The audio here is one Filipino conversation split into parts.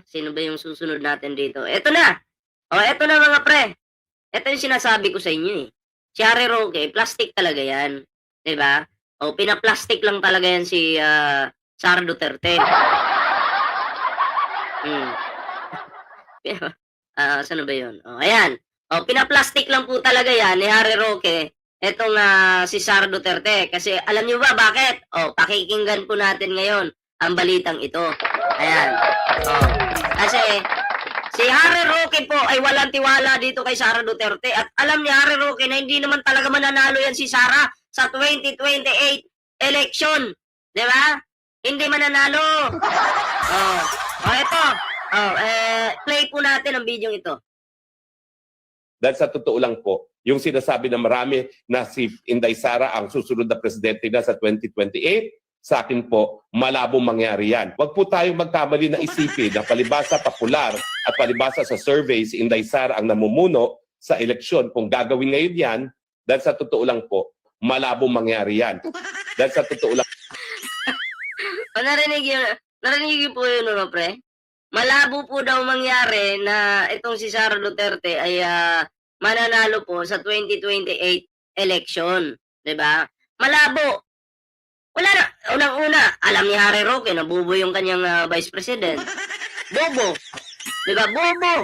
Sino ba yung susunod natin dito? Eto na! Eto na mga pre. Eto yung sinasabi ko sa inyo, eh. Si Harry Roque, plastic talaga yan. 'Di ba? Pina-plastic lang talaga yan si, Sara Duterte. Hmm. Saan na ba yun? Ayan. Pina-plastic lang po talaga yan ni Harry Roque, etong, si Sara Duterte. Kasi alam niyo ba bakit? Pakikinggan po natin ngayon ang balitang ito. Ayan. Kasi si Harry Roque po ay walang tiwala dito kay Sara Duterte at alam ni Harry Roque na hindi naman talaga mananalo yan si Sara sa 2028 election. 'Di ba? Hindi mananalo. Ito. Play po natin ang video ito. Dahil sa totoo lang po, yung sinasabi na marami na si Inday Sara ang susunod na presidente na sa 2028, sa akin po, malabong mangyari yan. Huwag po tayong magkamali na isipin na palibasa popular at palibasa sa surveys, si Inday Sara ang namumuno sa eleksyon. Kung gagawin ngayon yan, dahil sa totoo lang po, malabong mangyari yan. Dahil sa totoo lang. Narinig yun po yun, no, pre? Malabo po daw mangyari na itong si Sara Duterte ay mananalo po sa 2028 election. 'Di ba? Malabo. Wala na. Unang-una, alam ni Harry Roque na bobo yung kanyang vice president. Bobo. 'Di ba? Bobo.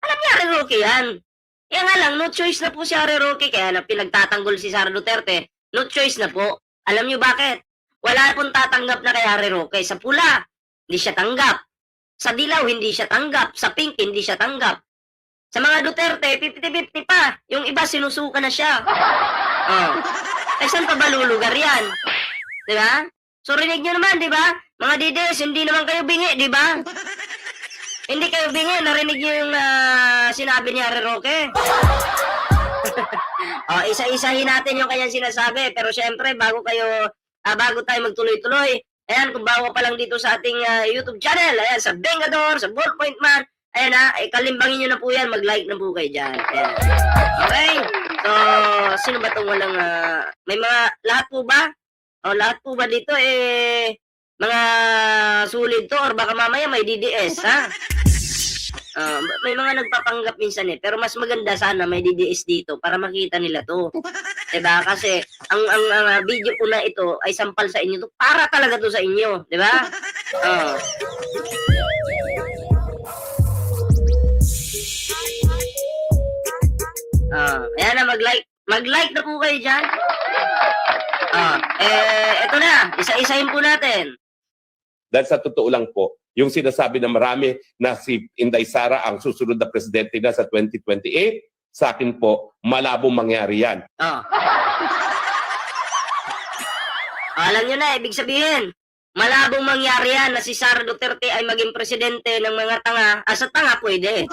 Alam ni Harry Roque yan. Kaya nga lang, no choice na po si Harry Roque kaya na pinagtatanggol si Sara Duterte. No choice na po. Alam niyo bakit? Wala pong tatanggap na kay Harry Roque. Sa pula, hindi siya tanggap. Sa dilaw, hindi siya tanggap. Sa pink, hindi siya tanggap. Sa mga Duterte, 50-50 pa. Yung iba, sinusuka na siya. Saan pa ba lulugar yan? Diba? So, rinig nyo naman, diba? Mga dides, hindi naman kayo bingi, diba? Hindi kayo bingi. Narinig nyo yung sinabi ni Harry Roque. Isa-isahin natin yung kanyang sinasabi. Pero syempre, bago tayo magtuloy-tuloy, ayan, kung bago pa lang dito sa ating YouTube channel, ayan, sa Bengador, sa Ballpoint Man, ayan kalimbangin nyo na po yan, mag-like na po kayo dyan. Ayan. Okay? So, sino ba itong walang, may mga, lahat po ba? Lahat po ba dito, mga sulit to, or baka mamaya may DDS, ha? May mga nagpapanggap minsan pero mas maganda sana may DDS dito para makita nila to. Diba? Kasi ang video ko na ito ay sampal sa inyo to. Para talaga to sa inyo, diba? Ayan na, mag-like na po kayo dyan. Ito na, isa-isahin po natin. Dahil sa totoo lang po, yung sinasabi na marami na si Inday Sara ang susunod na presidente na sa 2028, sa akin po, malabong mangyari yan. Alam nyo na, ibig sabihin, malabong mangyari yan na si Sara Duterte ay maging presidente ng mga tanga. Sa tanga, pwede.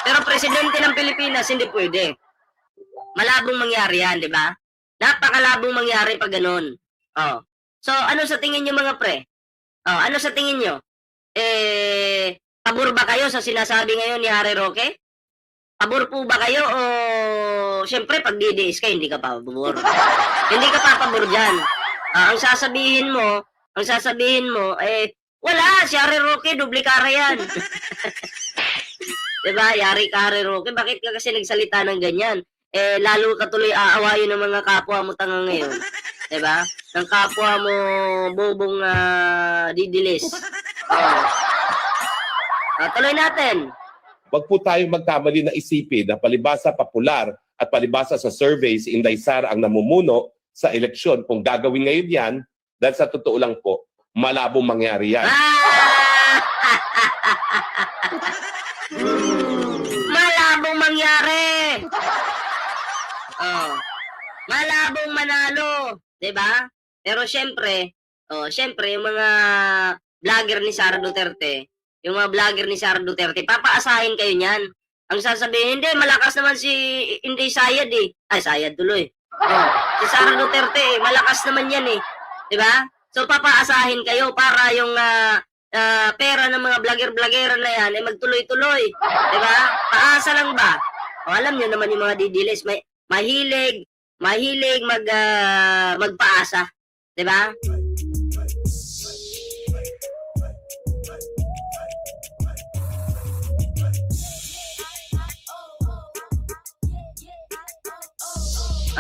Pero presidente ng Pilipinas, hindi pwede. Malabong mangyari yan, di ba? Napakalabong mangyari pag ganun. So, ano sa tingin nyo mga pre? Ano sa tingin nyo? Pabor ba kayo sa sinasabi ngayon ni Harry Roque? Pabor po ba kayo o siyempre pag DDS ka, hindi ka pa pabor? Hindi ka pa pabor dyan. Ang sasabihin mo, wala, si Harry Roque, duplikara yan. Diba, yari ka Harry Roque, bakit ka kasi nagsalita ng ganyan? Lalo ka tuloy aawayin ng mga kapwa mo tanga ngayon. Diba? Ng kapwa mo bobong didilis. Tuloy natin. Huwag po tayong magkamali na isipin na palibasa popular at palibasa sa surveys, si Inday Sara ang namumuno sa eleksyon. Kung gagawin ngayon yan, dahil sa totoo lang po, malabong mangyari yan. Malabong mangyari. Malabong manalo. 'Di ba? Pero syempre, yung mga vlogger ni Sara Duterte, papaasahin kayo niyan. Ang sasabihin, hindi, malakas naman si Inday Sayad Sayad tuloy. Si Sara Duterte, malakas naman yan 'Di ba? So papaasahin kayo para yung pera ng mga vlogger-vloggera na yan ay magtuloy-tuloy. 'Di ba? Paasa lang ba? Alam niyo naman yung mga didilis, mahilig magpaasa, 'di ba?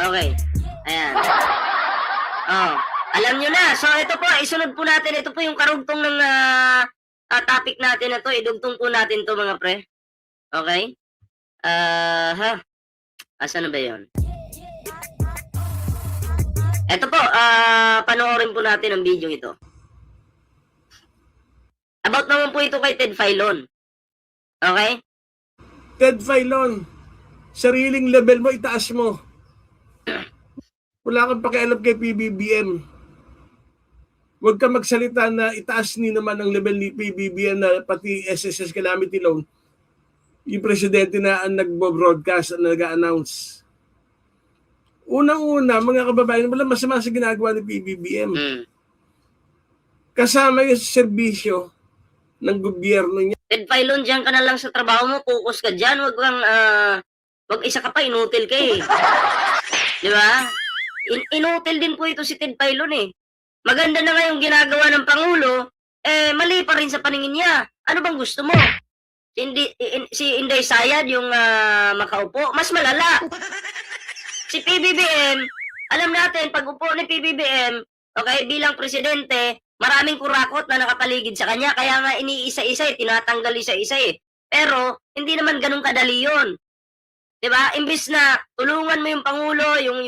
Okay. Ayan. Oh, alam nyo na. So, ito po, isunod po natin. Ito po yung karugtong ng topic natin na to. Idugtong po natin to mga pre. Okay? Asan na ba yun? Ito po, panoorin po natin ang video ito. About naman po ito kay Ted Filon. Okay? Ted Filon, sariling level mo, itaas mo. Wala kang pakialam kay PBBM. Huwag ka magsalita na itaas ni naman ang level ni PBBM na pati SSS Calamity Loan. Yung presidente na ang nagbo-broadcast, ang nag-announce. Unang-una, mga kababayan, wala masama sa ginagawa ni PBBM. Kasama yung serbisyo ng gobyerno niya. Ted Filon, dyan ka na lang sa trabaho mo, focus ka dyan, wag isa ka pa, inutil ka eh. Di ba? Inutil din po ito si Ted Filon eh. Maganda na nga yung ginagawa ng Pangulo, mali pa rin sa paningin niya. Ano bang gusto mo? Si Inday Sayad, yung makaupo, mas malala. Si PBBM, alam natin, pag upo ni PBBM, okay, bilang presidente, maraming kurakot na nakapaligid sa kanya, kaya nga iniisa-isa tinatanggal isa-isa Pero, hindi naman ganun kadali yun. Diba? Imbis na tulungan mo yung Pangulo, yung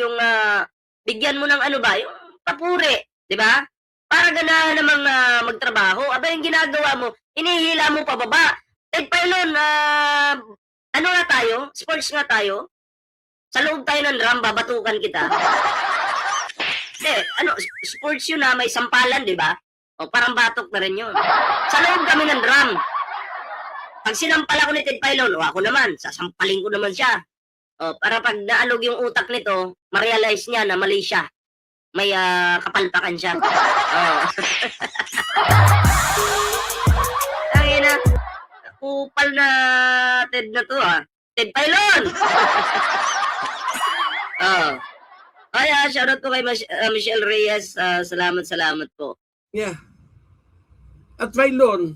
bigyan mo ng ano ba, yung papuri. Diba? Para ganahan namang magtrabaho. Aba, yung ginagawa mo, inihila mo pababa. Ted Filon, ano nga tayo? Sports nga tayo? Sa loob tayo ng drum, babatukan kita. Sports yun may sampalan, di ba? O parang batok na rin yun. Sa loob kami ng drum. Pag sinampal ako ni Ted Filon, ako naman, sasampalin ko naman siya. O, para pag naalog yung utak nito, ma-realize niya na mali siya. May kapalpakan siya. Tangina, kupal na Ted na to Ted Filon! Kaya, shoutout po kay Michelle Reyes. Salamat po. Yeah. At Filon,